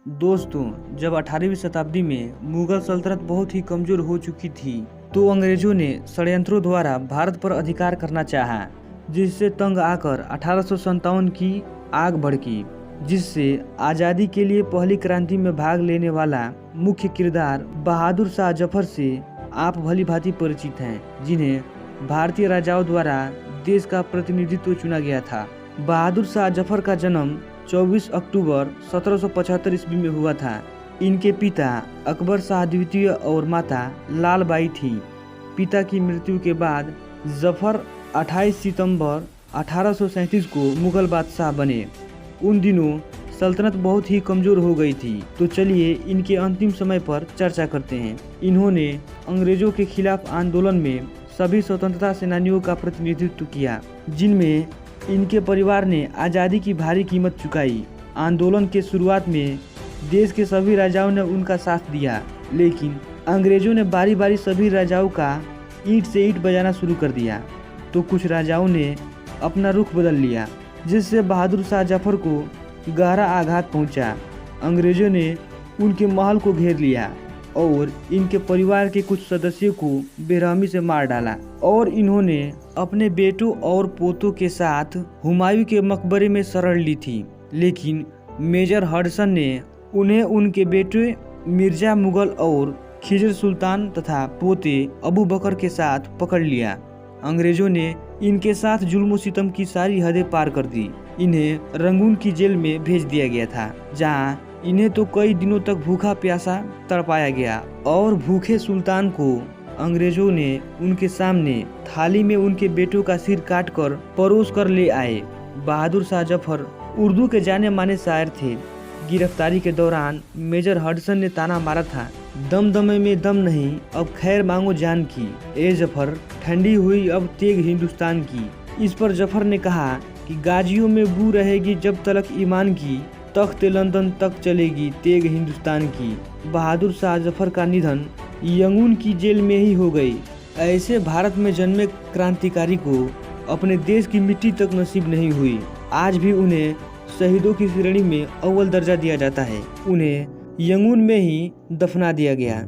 दोस्तों, जब 18वीं शताब्दी में मुगल सल्तनत बहुत ही कमजोर हो चुकी थी तो अंग्रेजों ने षड्यंत्रों द्वारा भारत पर अधिकार करना चाहा, जिससे तंग आकर 1857 की आग भड़की, जिससे आज़ादी के लिए पहली क्रांति में भाग लेने वाला मुख्य किरदार बहादुर शाह जफर से आप भली भांति परिचित हैं, जिन्हें भारतीय राजाओं द्वारा देश का प्रतिनिधित्व चुना गया था। बहादुर शाह जफर का जन्म 24 अक्टूबर 1775 ईस्वी में हुआ था। इनके पिता अकबर शाह द्वितीय और माता लाल बाई थी। पिता की मृत्यु के बाद जफर 28 सितंबर 1837 को मुगल बादशाह बने। उन दिनों सल्तनत बहुत ही कमजोर हो गई थी। तो चलिए इनके अंतिम समय पर चर्चा करते हैं। इन्होंने अंग्रेजों के खिलाफ आंदोलन में सभी स्वतंत्रता सेनानियों का प्रतिनिधित्व किया, जिनमें इनके परिवार ने आज़ादी की भारी कीमत चुकाई। आंदोलन के शुरुआत में देश के सभी राजाओं ने उनका साथ दिया, लेकिन अंग्रेजों ने बारी बारी सभी राजाओं का ईंट से ईंट बजाना शुरू कर दिया। तो कुछ राजाओं ने अपना रुख बदल लिया, जिससे बहादुर शाह जफर को गहरा आघात पहुंचा। अंग्रेजों ने उनके महल को घेर लिया और इनके परिवार के कुछ सदस्यों को बेरहमी से मार डाला और इन्होंने अपने बेटों और पोतों के साथ हुमायूं के मकबरे में शरण ली थी। लेकिन मेजर हडसन ने उन्हें उनके बेटे मिर्जा मुगल और खिजर सुल्तान तथा पोते अबू बकर के साथ पकड़ लिया। अंग्रेजों ने इनके साथ जुल्म सितम की सारी हदें पार कर दी। इन्हें रंगून की जेल में भेज दिया गया था, जहां इन्हें तो कई दिनों तक भूखा प्यासा तड़पाया गया और भूखे सुल्तान को अंग्रेजों ने उनके सामने थाली में उनके बेटों का सिर काट कर परोस कर ले आए। बहादुर शाह जफर उर्दू के जाने माने शायर थे। गिरफ्तारी के दौरान मेजर हडसन ने ताना मारा था, दम दमे में दम नहीं, अब खैर मांगो जान की। ए जफर, ठंडी हुई अब तेग हिंदुस्तान की। इस पर जफर ने कहा कि गाजियों में बू रहेगी जब तलक ईमान की, तख्त लंदन तक चलेगी तेग हिंदुस्तान की। बहादुर शाह जफर का निधन यंगून की जेल में ही हो गई। ऐसे भारत में जन्मे क्रांतिकारी को अपने देश की मिट्टी तक नसीब नहीं हुई। आज भी उन्हें शहीदों की श्रेणी में अव्वल दर्जा दिया जाता है। उन्हें यंगून में ही दफना दिया गया।